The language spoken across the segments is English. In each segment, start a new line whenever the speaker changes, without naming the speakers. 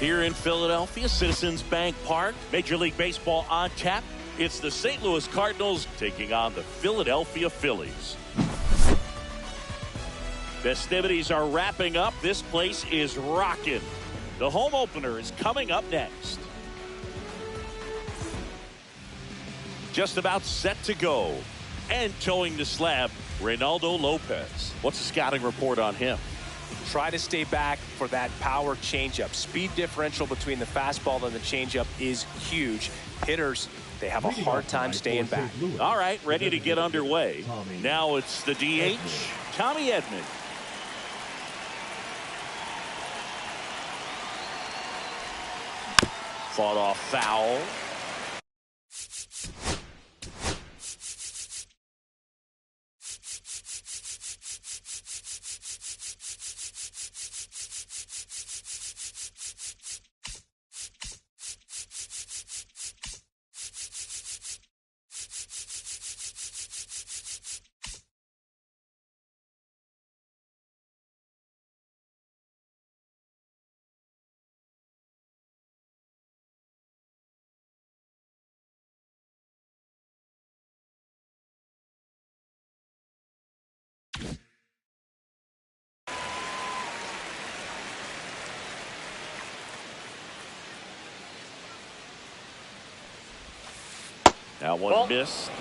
Here in Philadelphia, Citizens Bank Park, Major League Baseball on tap. It's the St. Louis Cardinals taking on the Philadelphia Phillies. Festivities are wrapping up. This place is rocking. The home opener is coming up next. Just about set to go. And towing the slab, Reynaldo Lopez. What's the scouting report on him?
Try to stay back for that power changeup. Speed differential between the fastball and the changeup is huge. Hitters, they have a hard time staying back.
All right, ready to get underway. Now it's the DH, Tommy Edman. Fought off foul. That one missed.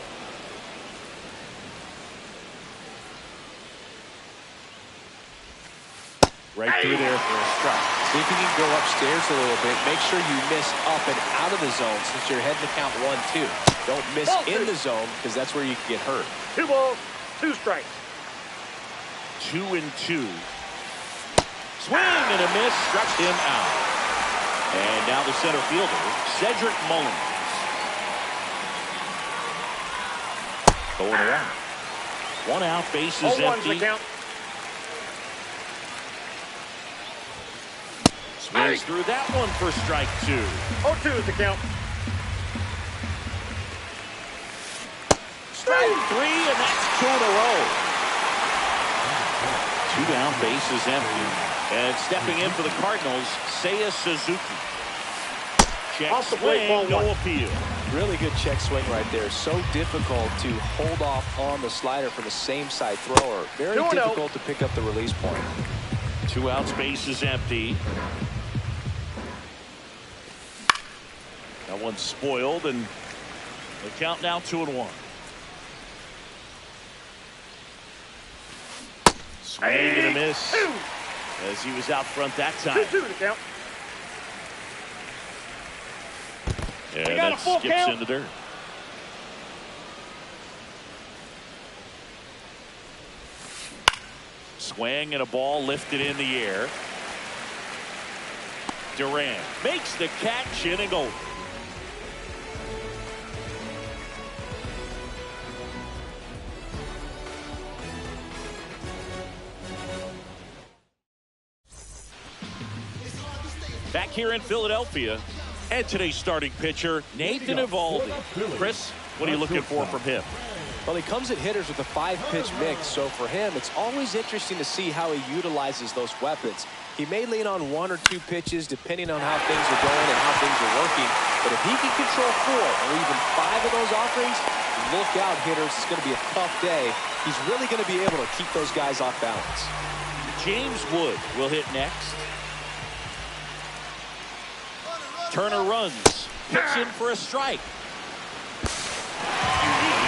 Right through there for a strike.
See if you can go upstairs a little bit. Make sure you miss up and out of the zone since you're heading to count 1-2. Don't miss in the zone because that's where you can get hurt.
2 balls, 2 strikes.
2-2. Swing and a miss. Struck him out. And now the center fielder, Cedric Mullins. Going around. 1 out, bases empty. Swings through that one for strike 2.
0-2 is the count.
Strike 3, and that's 2 in a row. 2 down, bases empty. And stepping in for the Cardinals, Seiya Suzuki. Check swing, no appeal.
Really good check swing right there. So difficult to hold off on the slider from the same side thrower. Very difficult to pick up the release point.
2 outs, bases empty. That one's spoiled, and the count now 2-1. Swing and a miss as he was out front that time.
2-2 the count.
And that skips in the dirt. Swing and a ball lifted in the air. Duran makes the catch, in and goal. Back here in Philadelphia, and today's starting pitcher, Nathan Eovaldi. Chris, what are you looking for from him?
Well, he comes at hitters with a 5-pitch mix, so for him, it's always interesting to see how he utilizes those weapons. He may lean on 1 or 2 pitches depending on how things are going and how things are working, but if he can control 4 or even 5 of those offerings, look out, hitters. It's going to be a tough day. He's really going to be able to keep those guys off balance.
James Wood will hit next. Turner runs, puts in for a strike.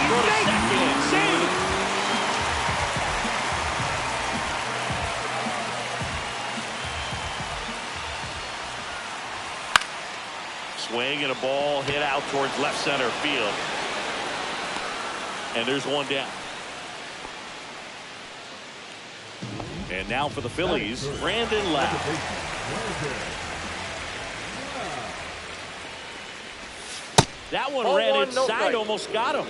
Throw to second, save. Swing and a ball hit out towards left center field. And there's 1 down. And now for the Phillies, Brandon Lowe. That one ran inside, almost got him.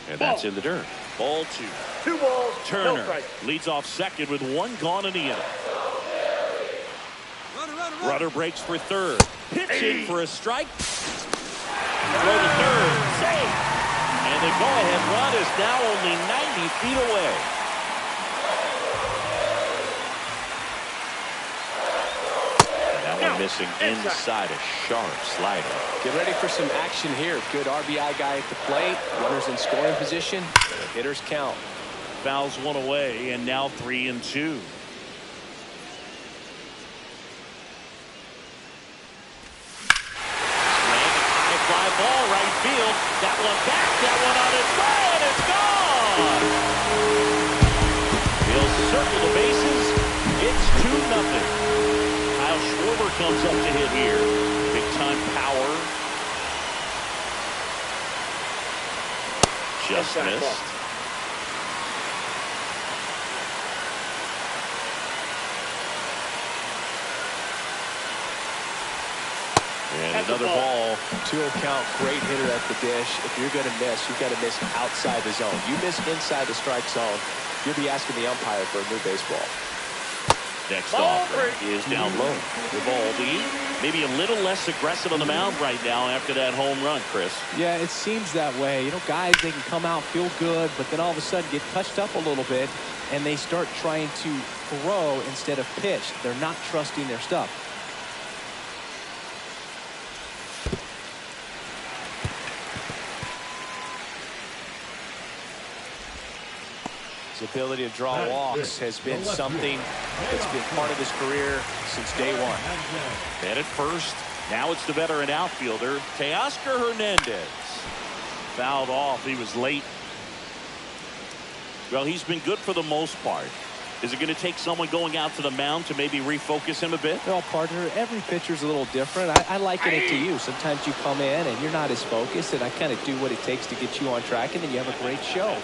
And that's in the dirt. Ball 2.
2 balls,
Turner leads off second with 1 gone in the inning. Rudder breaks for third. Pitching for a strike. Throw to third. Safe. And the go-ahead run is now only 90 feet away. And missing inside a sharp slider.
Get ready for some action here. Good RBI guy at the plate. Runners in scoring position. Hitters count.
Fouls one away, and now 3-2. High fly ball, right field. That one back, that one on its way, and it's gone. He'll circle the bases. It's 2-0. Kyle Schwarber comes up to hit here. Big time power. Just missed. And another ball.
2-0 count, great hitter at the dish. If you're going to miss, you've got to miss outside the zone. You miss inside the strike zone, you'll be asking the umpire for a new baseball.
Next offering is down low. Eovaldi maybe a little less aggressive on the mound right now after that home run, Chris.
Yeah, it seems that way. You know, guys, they can come out, feel good, but then all of a sudden get touched up a little bit, and they start trying to throw instead of pitch. They're not trusting their stuff. His ability to draw walks has been something that's been part of his career since day one.
And at first, now it's the veteran outfielder, Teoscar Hernandez. Fouled off. He was late. Well, he's been good for the most part. Is it going to take someone going out to the mound to maybe refocus him a bit?
Well, partner, every pitcher's a little different. I liken it to you. Sometimes you come in and you're not as focused, and I kind of do what it takes to get you on track, and then you have a great show.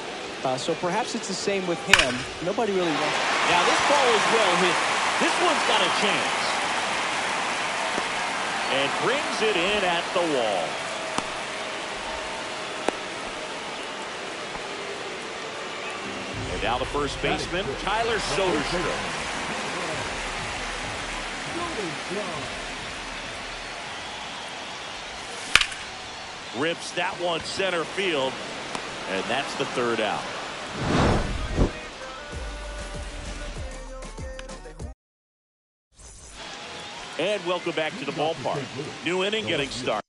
So perhaps it's the same with him. Nobody really wants.
Now this ball is well hit. This one's got a chance. And brings it in at the wall. And now the first baseman, Tyler Soderstrom. Rips that one center field. And that's the third out. And welcome back to the ballpark. New inning getting started.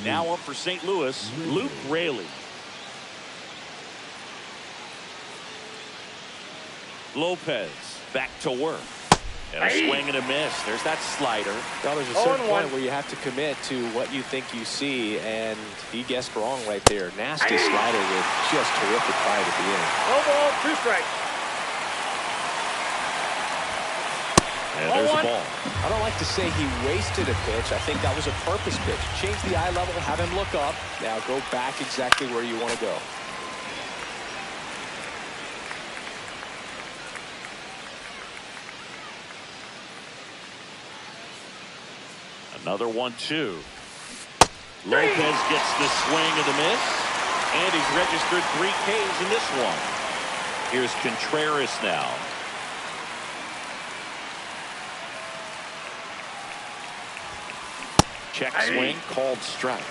Now up for St. Louis, Luke Raley. Lopez back to work. And a swing and a miss. There's that slider.
Well, there's a certain point where you have to commit to what you think you see, and he guessed wrong right there. Nasty slider with just terrific bite at the end.
No ball, 2 strikes.
And there's a ball.
I don't like to say he wasted a pitch. I think that was a purpose pitch. Change the eye level, have him look up. Now go back exactly where you want to go.
Another 1-2. Lopez gets the swing and the miss. And he's registered 3 Ks in this one. Here's Contreras now. Check swing, called strike.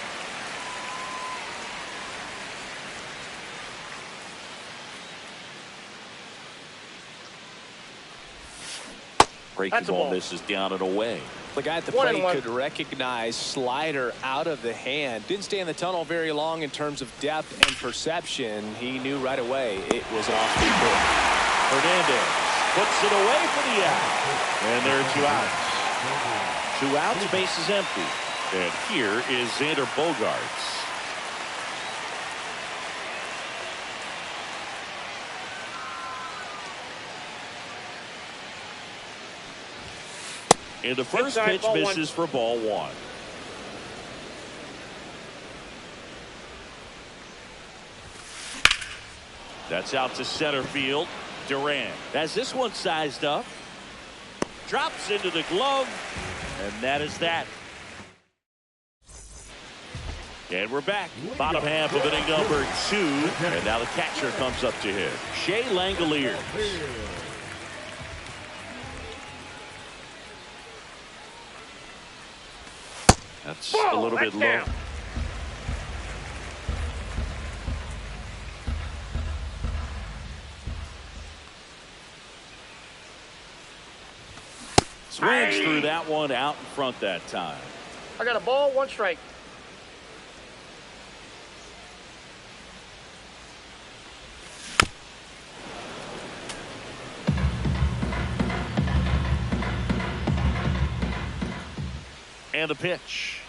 Breaking ball misses down and away.
The guy at the plate could recognize slider out of the hand. Didn't stay in the tunnel very long in terms of depth and perception. He knew right away it was an off-speed pitch.
Hernandez puts it away for the out. And there are 2 outs. 2 outs, base is empty. And here is Xander Bogaerts. And the first pitch misses for ball 1. That's out to center field. Duran has this one sized up. Drops into the glove. And that is that. And we're back. Bottom half of inning number 2. And now the catcher comes up to hit. Shea Langeliers. That's a little bit low. Swings through that one out in front that time.
I got a ball, 1 strike.
And the pitch.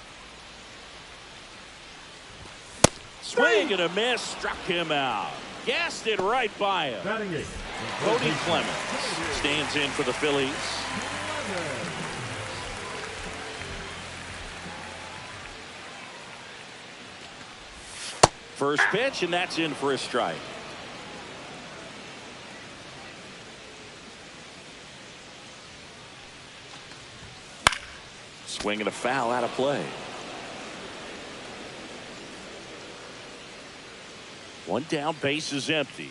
Swing and a miss. Struck him out. Gassed it right by him. Cody Clemens stands in for the Phillies. First pitch, and that's in for a strike. Swing and a foul out of play. 1 down, base is empty.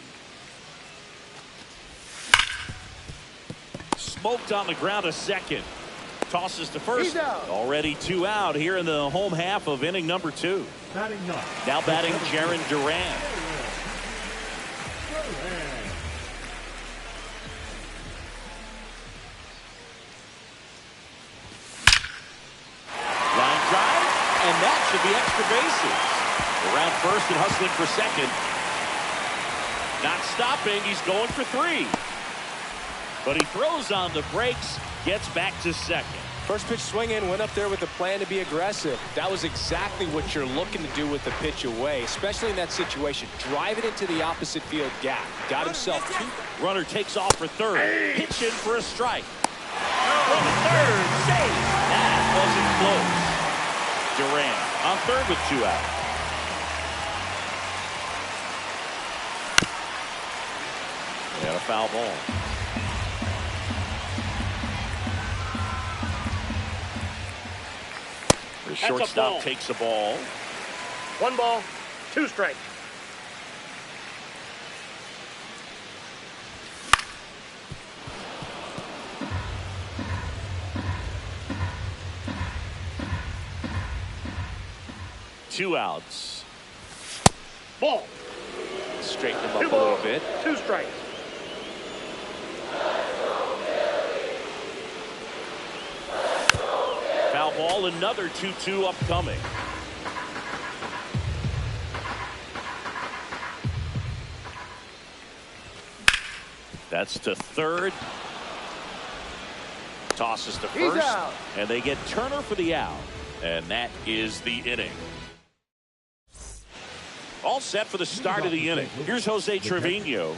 Smoked on the ground a second. Tosses to first. Already 2 out here in the home half of inning number 2. Now batting Jarren Duran. Line drive, and that should be extra bases. Around first and hustling for second. Not stopping, he's going for 3. But he throws on the brakes, gets back to second.
First pitch swing in, went up there with a plan to be aggressive. That was exactly what you're looking to do with the pitch away, especially in that situation. Drive it into the opposite field gap. Got himself 2.
Runner takes off for third. Pitch in for a strike. From third, safe. That wasn't close. Duran on third with 2 out. And a foul ball. The shortstop takes a ball.
1 ball, 2 strikes.
Two outs.
Ball.
Straighten him up a little bit.
2 strikes.
Foul ball, another 2-2 upcoming. That's to third. Tosses to
He's
first.
out.
And they get Turner for the out. And that is the inning. All set for the start of the inning. Here's Jose Trevino.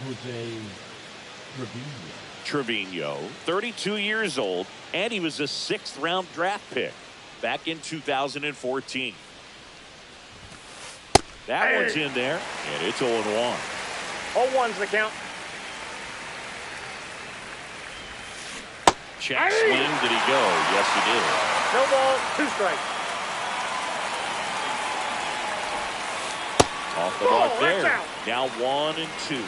Trevino, 32 years old, and he was a 6th round draft pick back in 2014. That one's in there, and it's 0-1.
0-1's the count.
Check swing, did he go? Yes, he did.
No ball, 2 strikes.
Off the mark
that's
there.
out.
Now 1-2.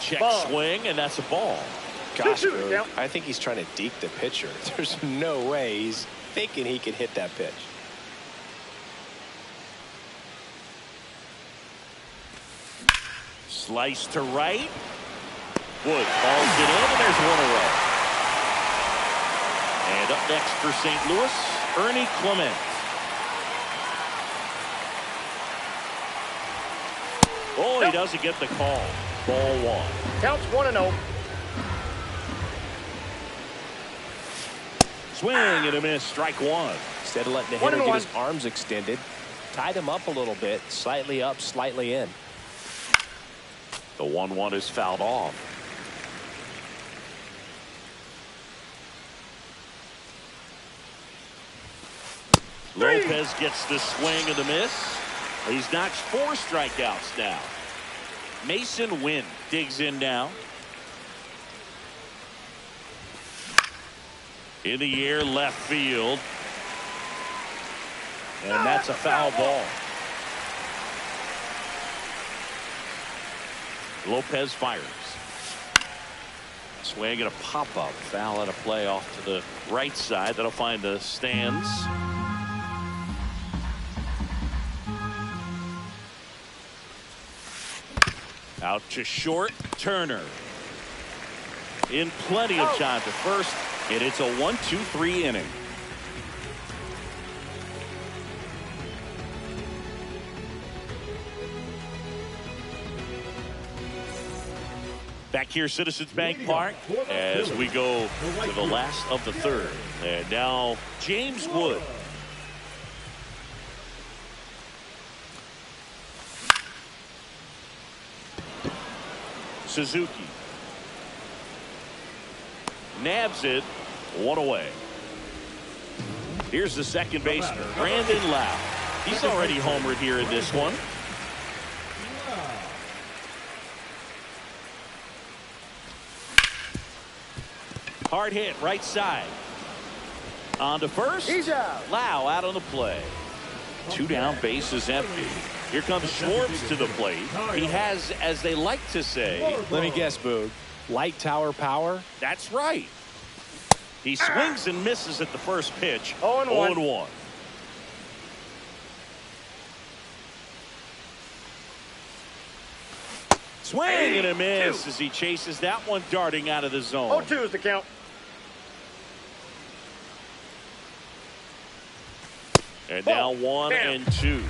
Check
Ball.
swing, and that's a ball.
Gosh,
2-2
Boog,
count.
I think he's trying to deke the pitcher. There's no way he's thinking he can hit that pitch.
Slice to right. Wood calls it in, and there's one away. And up next for St. Louis, Ernie Clement. Oh, he doesn't get the call. Ball 1.
Counts 1-0.
Swing and a miss. Strike 1.
Instead of letting the hitter
1-1.
get his arms extended, tied him up a little bit, slightly up, slightly in.
The 1-1 is fouled off. Lopez gets the swing and the miss. He's notched 4 strikeouts now. Mason Wynn digs in now. In the air, left field. And that's a foul ball. Lopez fires. Swing and a pop-up. Foul at a play off to the right side. That'll find the stands. Out to short. Turner. In plenty of time to first. And it's a 1-2-3 inning. Back here, Citizens Bank Park, as we go to the last of the third. And now James Wood. Suzuki. Nabs it. 1 away. Here's the second baseman, Brandon Lau. He's already homered here in this one. Hard hit, right side. On to first.
He's out.
Lau out on the play. 2 down, bases empty. Here comes Schwartz to the plate. He has, as they like to say,
Let me guess, Boog. Light tower power?
that's right. He swings and misses at the first pitch.
0-1.
0-1. Swing and a miss as he chases that one darting out of the zone.
0-2 is the count.
And now 1-2.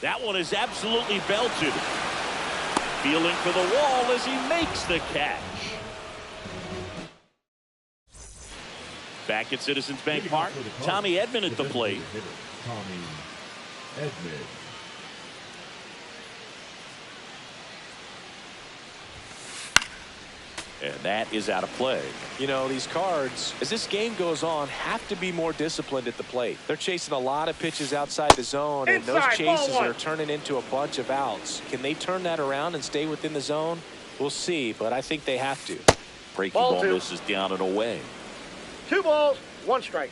That one is absolutely belted. Feeling for the wall as he makes the catch. Back at Citizens Bank Park, Tommy Edman at the plate.
Tommy Edman.
And that is out of play.
You know, these Cards, as this game goes on, have to be more disciplined at the plate. They're chasing a lot of pitches outside the zone, and those
Inside, ball
chases
1.
are turning into a bunch of outs. Can they turn that around and stay within the zone? We'll see, but I think they have to.
Breaking
Ball
ball
2.
misses down and away.
2 balls, 1 strike.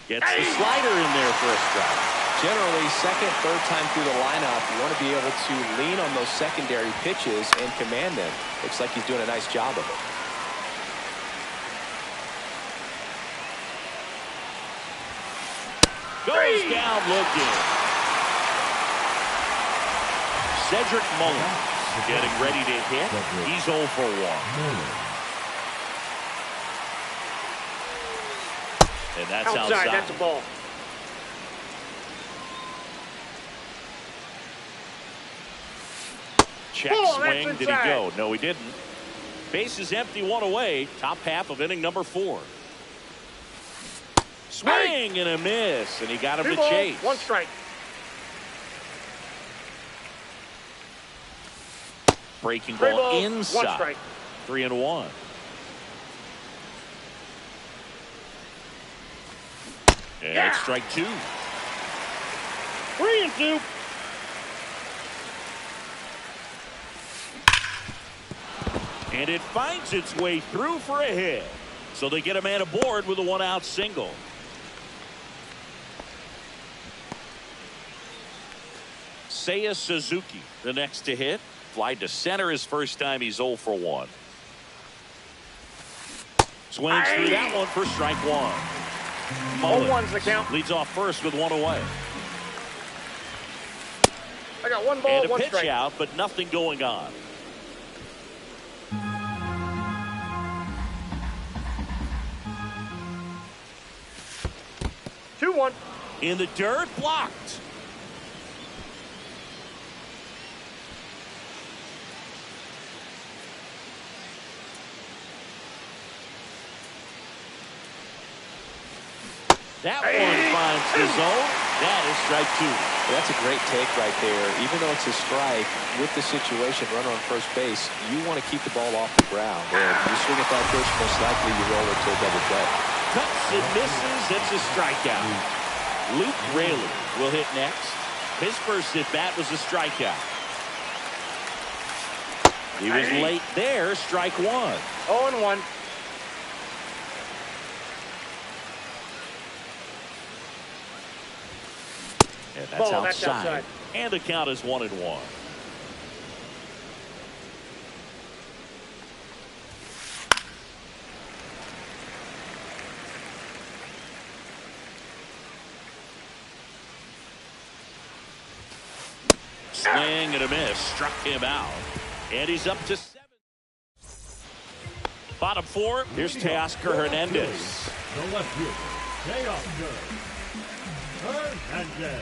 Gets the slider in there for a strike.
Generally, second, third time through the lineup, you want to be able to lean on those secondary pitches and command them. Looks like he's doing a nice job of it.
Goes down looking. Cedric Mullins. getting ready to hit. He's 0 for 1. And that's outside.
That's a ball.
Check swing. Did he go? No, he didn't. Base is empty, 1 away. Top half of inning number 4. Swing and a miss, and he got him
2
to
balls,
chase.
1 strike.
Breaking
3
ball
balls,
inside.
1 strike.
3-1. And it's strike 2.
3-2.
And it finds its way through for a hit. So they get a man aboard with a 1-out single. Seiya Suzuki, the next to hit. Fly to center his first time. He's 0 for 1. Swings through that one for strike 1. Mullins
0-1's the count.
leads off first with 1 away.
I got 1 ball,
And a
1
pitch
strike.
out, but nothing going on. In the dirt, blocked. That one finds the zone. That is strike 2.
That's a great take right there. Even though it's a strike, with the situation, runner on first base, you want to keep the ball off the ground. And you swing at that pitch, most likely you roll it to a double play.
Cuts and misses. It's a strikeout. Luke Raley will hit next. His first at bat was a strikeout. He was late there. Strike 1.
0-1.
And that's
Ball,
outside.
that's outside.
And the count is 1-1. Swing and a miss. Struck him out. And he's up to 7. Bottom 4. Here's Teoscar Hernandez.
The left fielder, Teoscar Hernandez.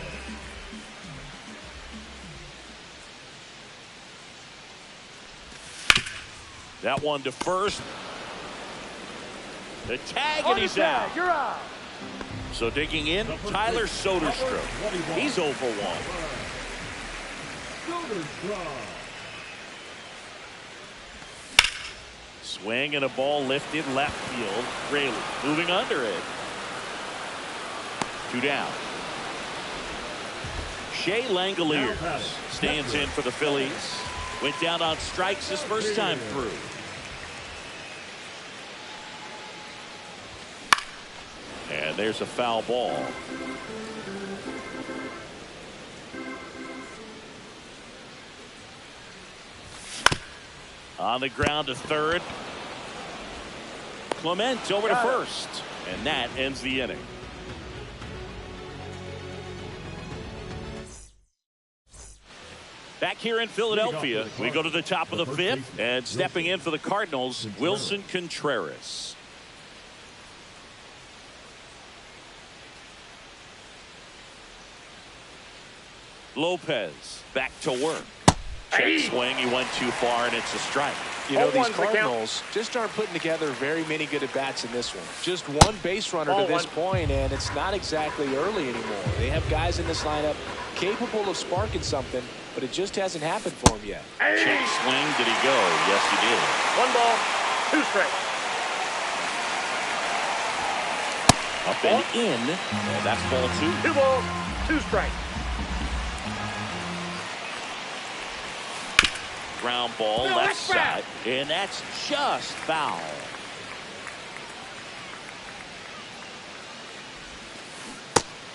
That one to first. The tag, and he's out.
You're out.
So digging in, Tyler Soderstrom. He's 0 for 1. Swing and a ball lifted left field. Raley moving under it. 2 down. Shea Langoliers stands in for the Phillies. Went down on strikes his first time through. And there's a foul ball. On the ground to third. Clement over to first. And that ends the inning. Back here in Philadelphia, we go to the top of the 5th. And stepping in for the Cardinals, Wilson Contreras. Lopez back to work. Check swing. He went too far, and it's a strike.
You know, these Cardinals just aren't putting together very many good at-bats in this one. Just one base runner to this point, and it's not exactly early anymore. They have guys in this lineup capable of sparking something, but it just hasn't happened for them yet.
Check swing. Did he go? Yes, he did.
1 ball, 2 strikes.
Up and in, and that's ball 2.
2 balls, 2 strikes.
Ground ball left side, and that's just foul.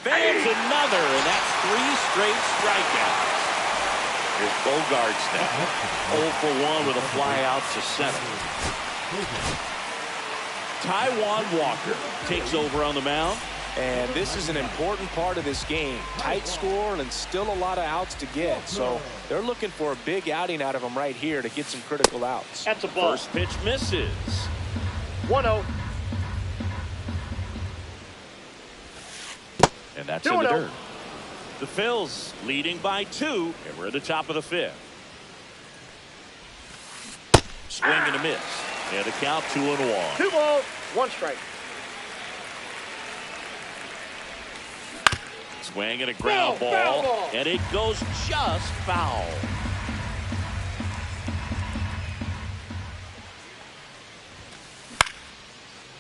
Fans another, and that's 3 straight strikeouts. Here's Bogaerts now. 0 for 1 with a fly out to center. Taijuan Walker takes over on the mound.
And this is an important part of this game. Tight score and still a lot of outs to get. So they're looking for a big outing out of them right here to get some critical outs.
That's a ball.
First pitch misses.
1-0.
And that's in the
2-0.
dirt. The Phils leading by 2, and we're at the top of the 5th. Swing and a miss. And the count 2-1.
2 balls, 1 strike.
Swing and a ground
Foul,
ball,
foul ball.
and it goes just foul.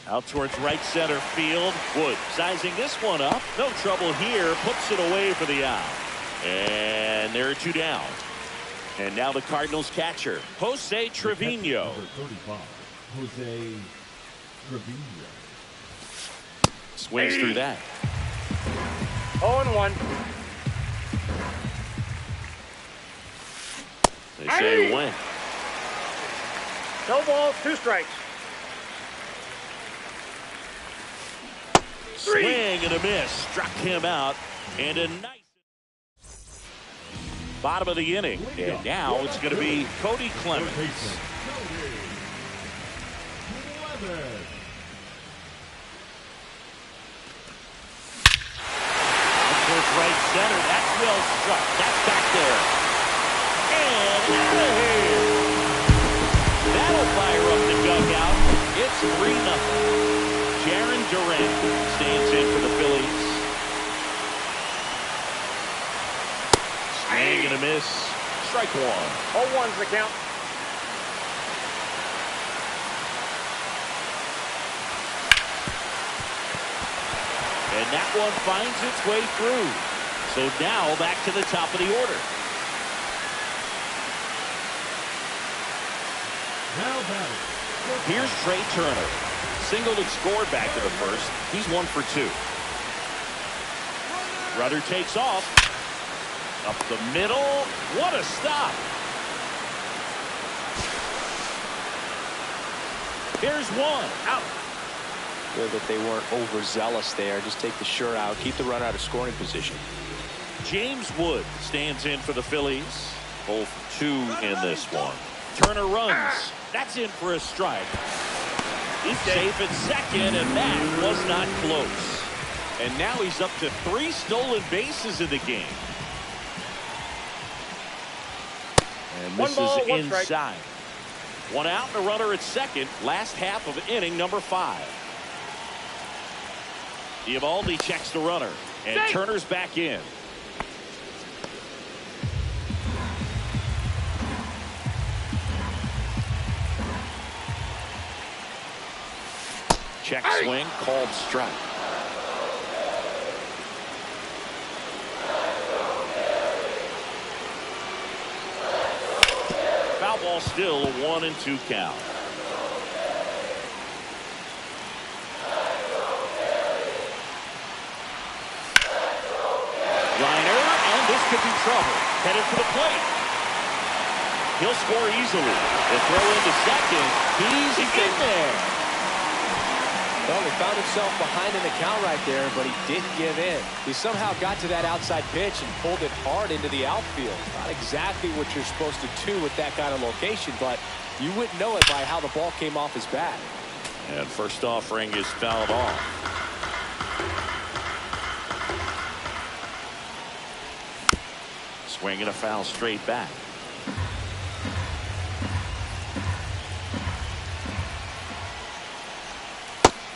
Out towards right center field. Wood sizing this one up. No trouble here. Puts it away for the out. And there are 2 down. And now the Cardinals catcher, Jose Trevino.
Number 35, Jose Trevino.
Swings through that.
0-1.
They say win.
No balls, 2 strikes.
Swing and a miss. Struck him out. And a nice bottom of the inning. And now it's going to be Cody Clemens. Towards right center. That's well struck. That's back there. And out of here. That'll fire up the dugout. It's 3-0. Jaron Durant stands in for the Phillies. Swing and a miss. Strike 1.
0-1's the count.
And that one finds its way through. So now back to the top of the order.
Now batting.
Here's Trey Turner. Singled and scored back to the first. He's 1 for 2. Rudder takes off. Up the middle. What a stop. Here's 1. Out.
Good that they weren't overzealous there. Just take the sure out. Keep the runner out of scoring position.
James Wood stands in for the Phillies. 0 for 2 in this one. Turner runs. That's in for a strike. He's safe at second, and that was not close. And now he's up to 3 stolen bases in the game. And this
1 ball,
is
1 strike.
inside. 1 out and a runner at second. Last half of inning number 5. Eovaldi checks the runner, and
Safe.
Turner's back in. Check swing, called strike. Foul ball still, a 1-2 count. Liner, and this could be trouble. Headed for the plate. He'll score easily. The throw into second. He's in there.
Well, he found himself behind in the count right there, but he didn't give in. He somehow got to that outside pitch and pulled it hard into the outfield. Not exactly what you're supposed to do with that kind of location, but you wouldn't know it by how the ball came off his bat.
And first offering is fouled off. Swing and a foul straight back.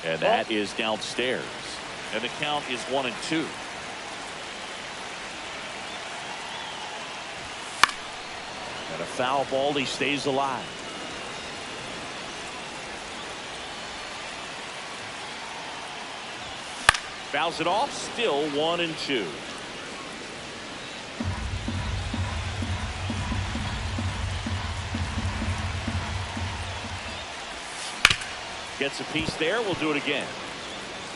And that is downstairs. And the count is 1-2. And a foul ball. He stays alive. Fouls it off. Still 1-2. Gets a piece there. We'll do it again.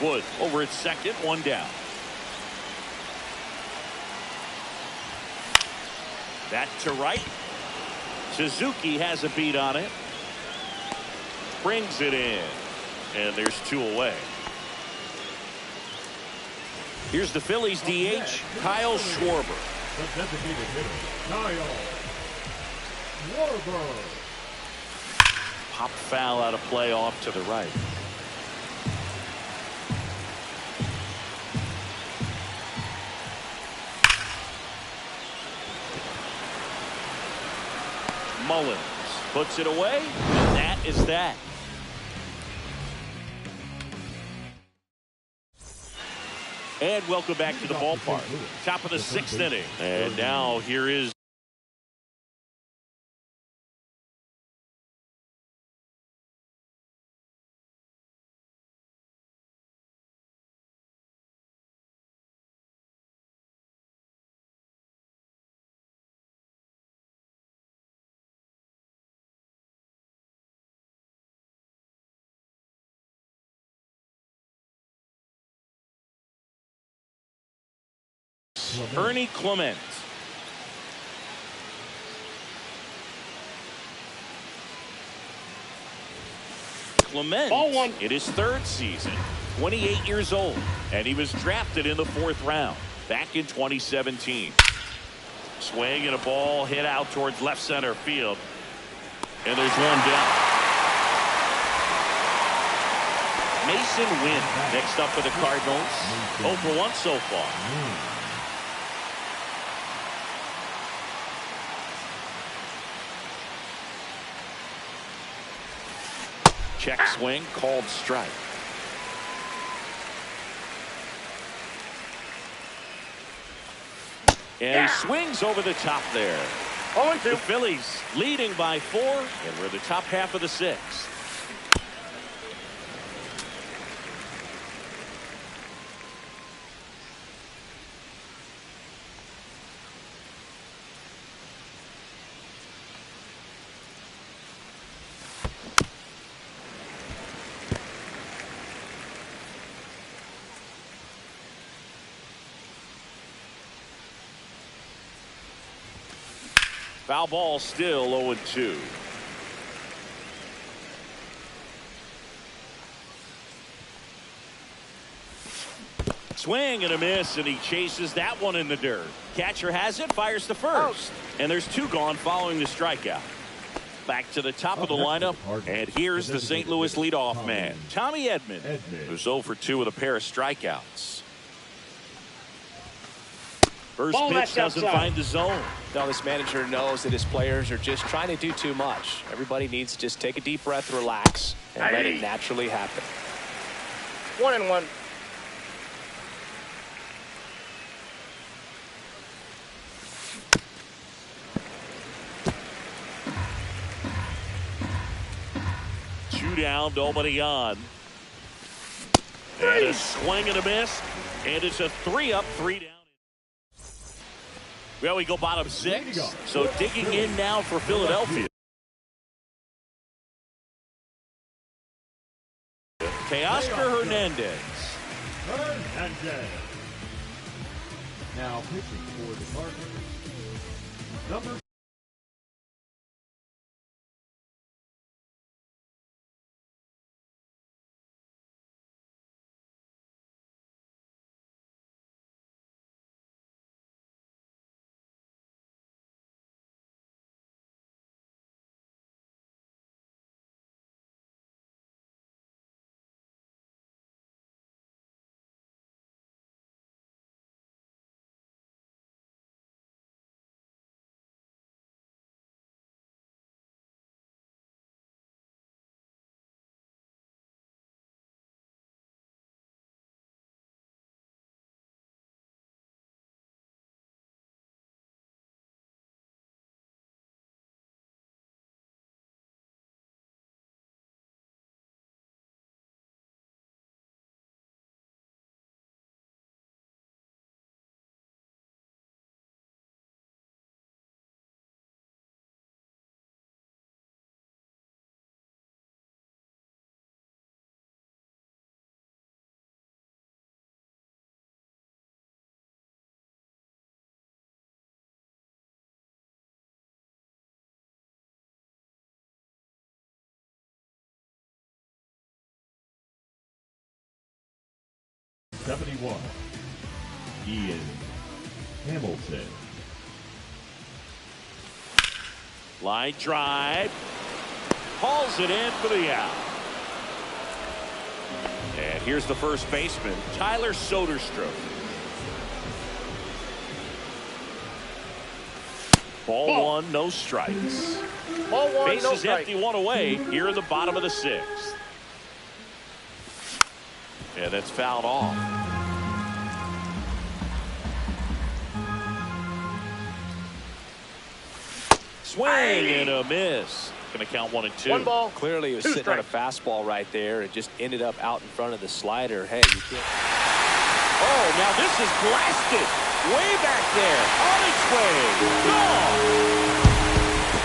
Wood over at second. 1 down. That to right. Suzuki has a beat on it. Brings it in. And there's 2 away. Here's the Phillies DH, Kyle Schwarber.
The designated hitter, Kyle Schwarber.
Pop foul out of play off to the right. Mullins puts it away, and that is that. And welcome back to the ballpark. Top of the 6th inning. And now here is Ernie Clement. Clement
Ball one.
in his 3rd season, 28 years old, and he was drafted in the 4th round back in 2017. Swing and a ball hit out towards left center field, and there's one down. Mason Wynn next up for the Cardinals. 0 for 1 so far. Check swing, called strike. And he swings over the top there.
0-2.
The Phillies leading by 4, and we're the top half of the 6th. Foul ball, still 0-2. Swing and a miss, and he chases that one in the dirt. Catcher has it, fires to first. And there's 2 gone following the strikeout. Back to the top of the lineup, and here's the St. Louis leadoff man, Tommy Edman, who's 0 for 2 with a pair of strikeouts. First
Ball
pitch doesn't
outside.
find the zone.
Now this manager knows that his players are just trying to do too much. Everybody needs to just take a deep breath, relax, and let it naturally happen.
1-1.
Two down, nobody on. And a swing and a miss, and it's a 3-up, 3 down. Well, we go bottom 6. So digging in now for Philadelphia. Teoscar Hernandez.
Hernandez. Now pitching for the Cardinals, number #71. Ian Hamilton.
Line drive. Hauls it in for the out. And here's the first baseman, Tyler Soderstrom. Ball one, no strikes.
Ball one,
Base
no
is
strike.
empty, one away here in the bottom of the sixth. And that's fouled off. Swing and a miss. Going to count 1 and 2.
One ball.
Clearly, he was
Two
sitting on a
strikes.
fastball right there and just ended up out in front of the slider. Hey, you can't.
Oh, now this is blasted. Way back there. On its way. Gone.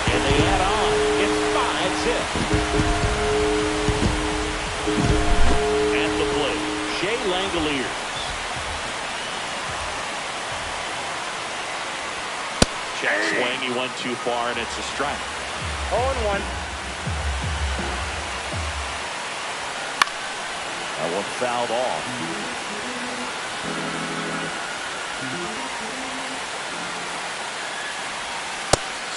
And they add on. It's 5-zip. At the plate, Shea Langoliers. Check swing. He went too far, and it's a strike.
0-1.
That one fouled off.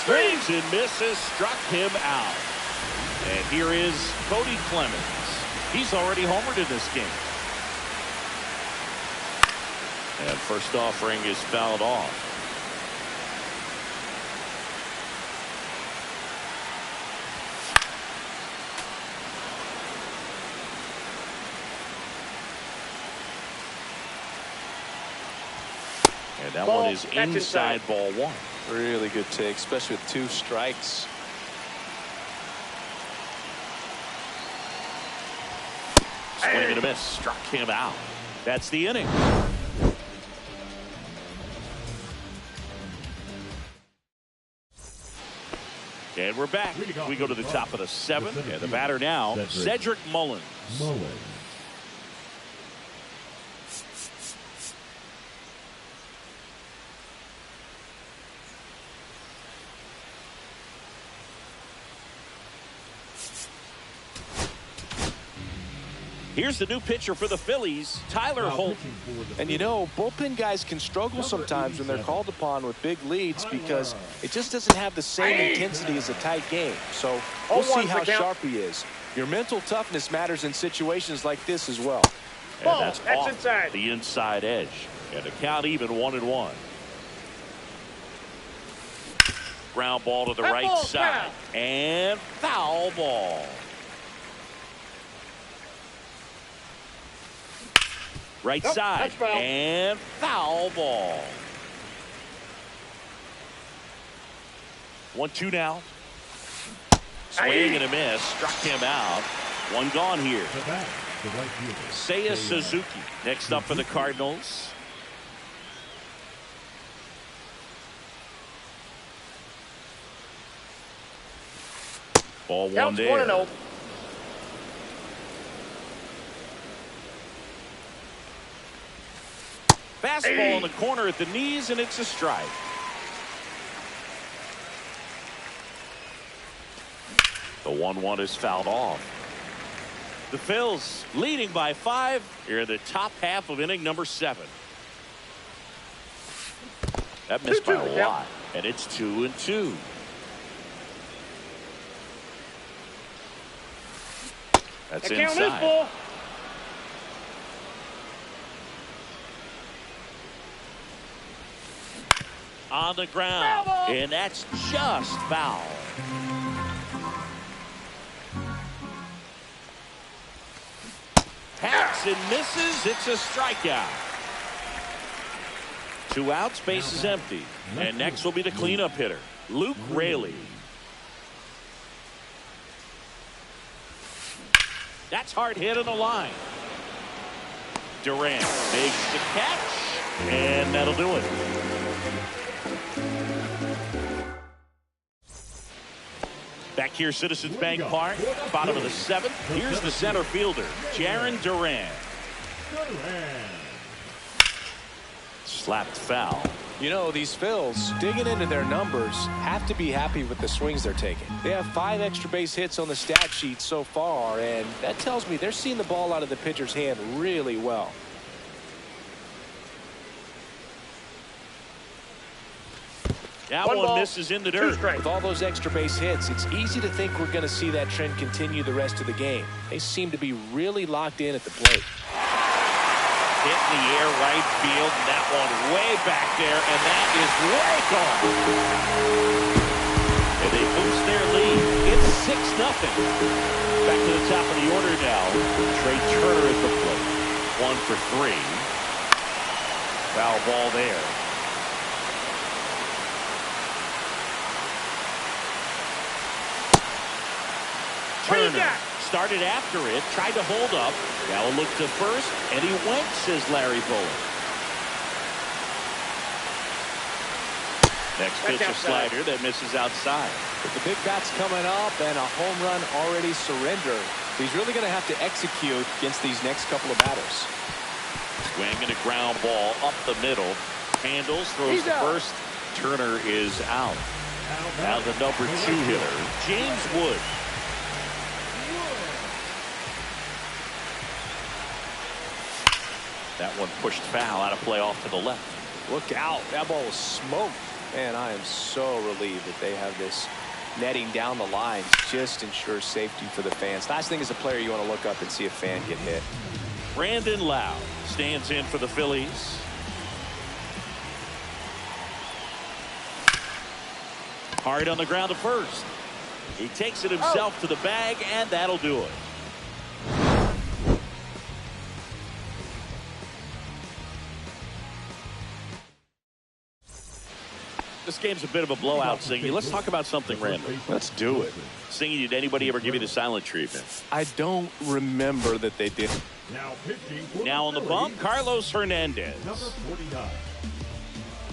Swings and misses, struck him out. And here is Cody Clemens. He's already homered in this game. And first offering is fouled off. And that
Ball,
one is
that's
inside
inside.
ball one.
Really good take, especially with 2 strikes.
Swing and a miss, struck him out. That's the inning. And we're back. We go to the top of the 7th, and the batter now, Cedric Mullins.
Mullins.
Here's the new pitcher for the Phillies, Tyler
Now
Holt.
pitching for the
And you know, bullpen guys can struggle sometimes when they're called upon with big leads because it just doesn't have the same intensity as a tight game. So we'll see
0-1's
how
the count.
sharp he is. Your mental toughness matters in situations like this as well.
And
Ball,
that's
that's
off
inside.
the inside edge. And the count even 1-1. Ground ball to the
That
right
ball's
side.
foul.
And foul ball. Right
Nope,
side.
that's foul.
And foul ball. 1-2 now. Swing and a miss. Struck him out. One gone here.
The bat, the right fielder.
Seiya Suzuki next up for the Cardinals. Ball one
Counts
there.
1-0.
Fastball in the corner at the knees, and it's a strike. The 1-1 is fouled off. The Phils leading by 5 here in the top half of inning number 7. That missed by
2-2
a
the count.
lot, and it's 2-2. That's
The count is
inside.
full.
On the ground,
Foul ball.
and that's just foul. Hacks and misses. It's a strikeout. 2 outs, base is empty. And next will be the cleanup hitter, Luke Raley. That's hard hit on the line. Durant makes the catch, and that'll do it. Back here, Citizens Bank Park, bottom of the 7th. Here's the center fielder, Jarren Duran. Slapped foul.
You know, these Phils, digging into their numbers, have to be happy with the swings they're taking. They have 5 extra base hits on the stat sheet so far, and that tells me they're seeing the ball out of the pitcher's hand really well.
That
One
one
ball,
misses in the
2
dirt.
strikes.
With all those extra base hits, it's easy to think we're going to see that trend continue the rest of the game. They seem to be really locked in at the plate.
Hit in the air right field, and that one way back there, and that is way gone. And they boost their lead. It's 6-0. Back to the top of the order now. Trey Turner at the plate. 1 for 3. Foul ball there. Turner started after it, tried to hold up. Now a look to first, and he went, says Larry Bullock. Next pitch, a slider that misses outside.
With the big bats coming up and a home run already surrendered, he's really going to have to execute against these next couple of batters.
Swing and a ground ball up the middle. Handles, throws the first. Turner is out. Now the number 2 hitter, James Wood. That one pushed foul, out of play off to the left.
Look out. That ball was smoked. Man, I am so relieved that they have this netting down the lines. Just ensures safety for the fans. Last thing as a player, you want to look up and see a fan get hit.
Brandon Lowe stands in for the Phillies. Hard on the ground to first. He takes it himself to the bag, and that'll do it. This game's a bit of a blowout, Singy. Let's talk about something random.
Let's do it.
Singy, did anybody ever give you the silent treatment?
I don't remember that they did.
Now pitching for
Now on the bump, Carlos Hernandez.
Number 49,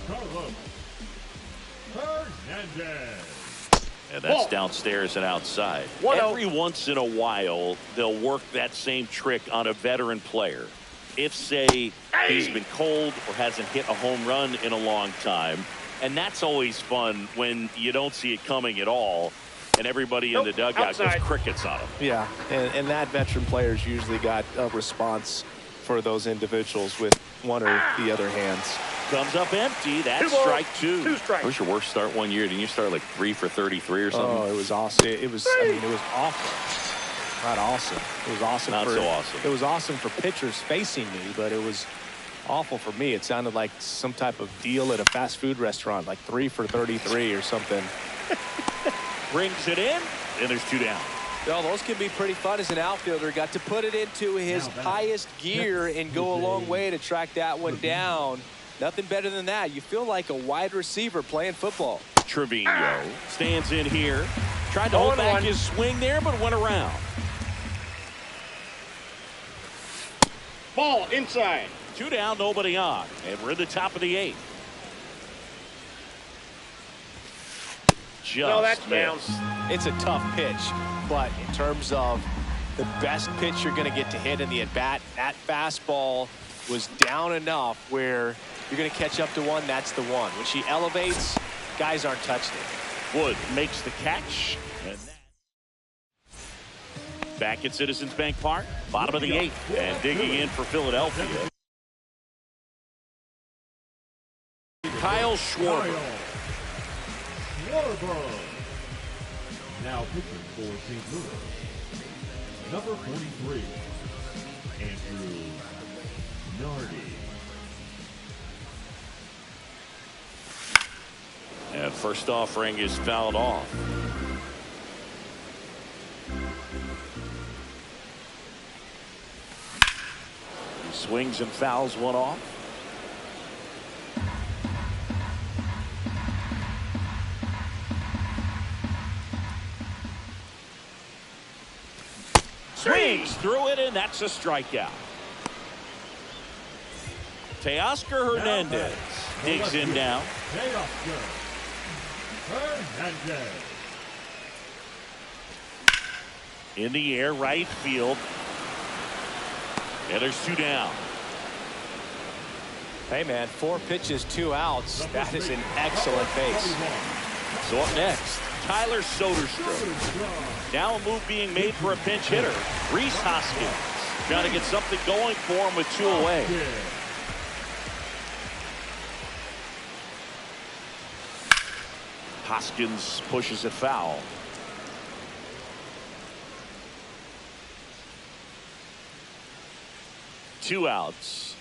Carlos Hernandez.
And that's downstairs and outside.
1-0.
Every once in a while, they'll work that same trick on a veteran player. If, say, he's been cold or hasn't hit a home run in a long time. And that's always fun when you don't see it coming at all, and everybody in the dugout goes crickets on him.
Yeah, and that veteran player's usually got a response for those individuals with one or the other hands.
Comes up empty. That's
2 balls,
strike 2.
2 strikes.
What was your worst start one year? Didn't you start like 3 for 33 or something?
Oh, it was awesome. It was awful. Not awesome. It was awesome.
Not so awesome.
It was awesome for pitchers facing me, but it was awful for me. It sounded like some type of deal at a fast food restaurant, like 3 for 33 or something.
Brings it in, and there's 2 down.
Well, those can be pretty fun as an outfielder. Got to put it into his highest gear and go a long way to track that one down. Nothing better than that. You feel like a wide receiver playing football.
Trevino stands in here. Tried to hold back his swing there, but went around.
Ball inside.
2 down, nobody on. And we're in the top of the 8th.
No, that's down.
It's a tough pitch, but in terms of the best pitch you're going to get to hit in the at-bat, that fastball was down enough where you're going to catch up to one, that's the one. When she elevates, guys aren't touching it.
Wood makes the catch. And back at Citizens Bank Park, bottom of the 8th, and digging in for Philadelphia. Kyle Schwarber.
Now pitching for St. Louis, number 43, Andrew Nardi.
And first offering is fouled off. He swings and fouls one off. Swings through it, and that's a strikeout. Teoscar Hernandez digs in now.
Teoscar Hernandez.
In the air, right field. And there's 2 down.
Hey, man, 4 pitches, 2 outs. That is an excellent base.
So up next, Tyler Soderstrom. Now a move being made for a pinch hitter. Rhys Hoskins trying to get something going for him with 2 away. Hoskins pushes it foul. Two outs.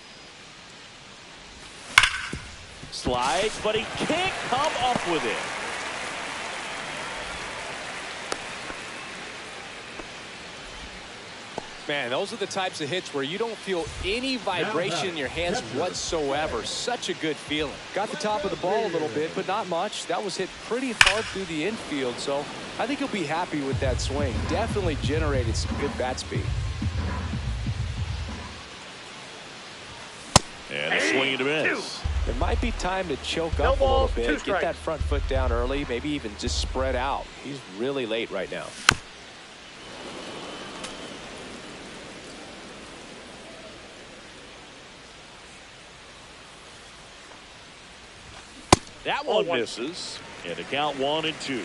Slides, but he can't come up with it.
Man, those are the types of hits where you don't feel any vibration in your hands whatsoever. Such a good feeling. Got the top of the ball a little bit, but not much. That was hit pretty hard through the infield, so I think he'll be happy with that swing. Definitely generated some good bat speed.
And a swing and a miss.
It might be time to choke up a little bit, get that front foot down early, maybe even just spread out. He's really late right now.
That one misses. And the count 1-2.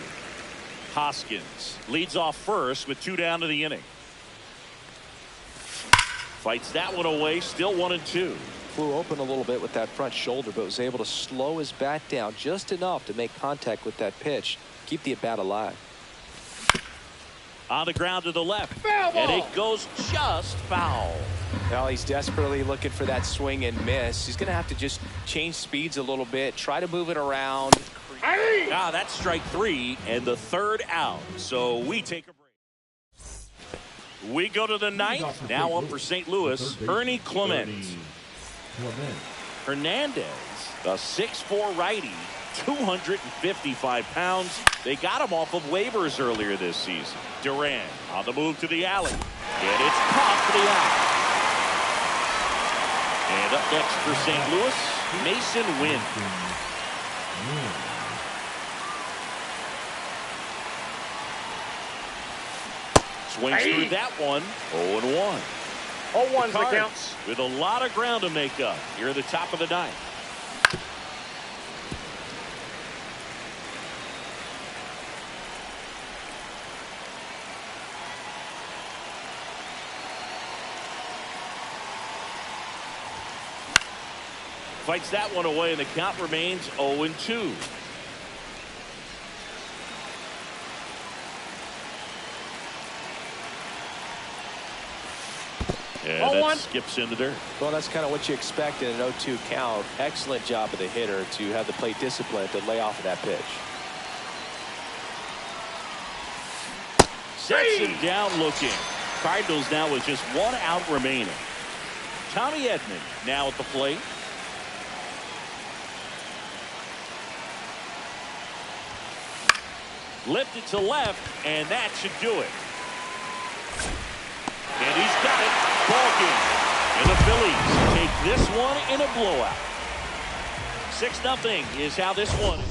Hoskins leads off first with 2 down to the inning. Fights that one away, still 1-2.
Flew open a little bit with that front shoulder, but was able to slow his bat down just enough to make contact with that pitch. Keep the at-bat alive.
On the ground to the left. And it goes just foul.
Well, he's desperately looking for that swing and miss. He's going to have to just change speeds a little bit, try to move it around.
Ah, that's strike 3 and the 3rd out. So we take a break. We go to the 9th. Now up for St. Louis, Ernie Clement. Hernandez, a 6'4" righty, 255 pounds. They got him off of waivers earlier this season. Duran on the move to the alley. And it's caught for the out. And up next for St. Louis, Mason Wynn. Swings through that one. 0-1.
0-1
The
the count.
Cards with a lot of ground to make up here at the top of the 9th. Fights that one away, and the count remains 0-2. And that skips into dirt.
Well, that's kind of what you expect in an 0-2 count. Excellent job of the hitter to have the plate discipline to lay off of that pitch.
Sets him down looking. Cardinals now with just 1 out remaining. Tommy Edman now at the plate. Lifted to left, and that should do it. And he's got it. Ball game. And the Phillies take this one in a blowout. 6-0 is how this one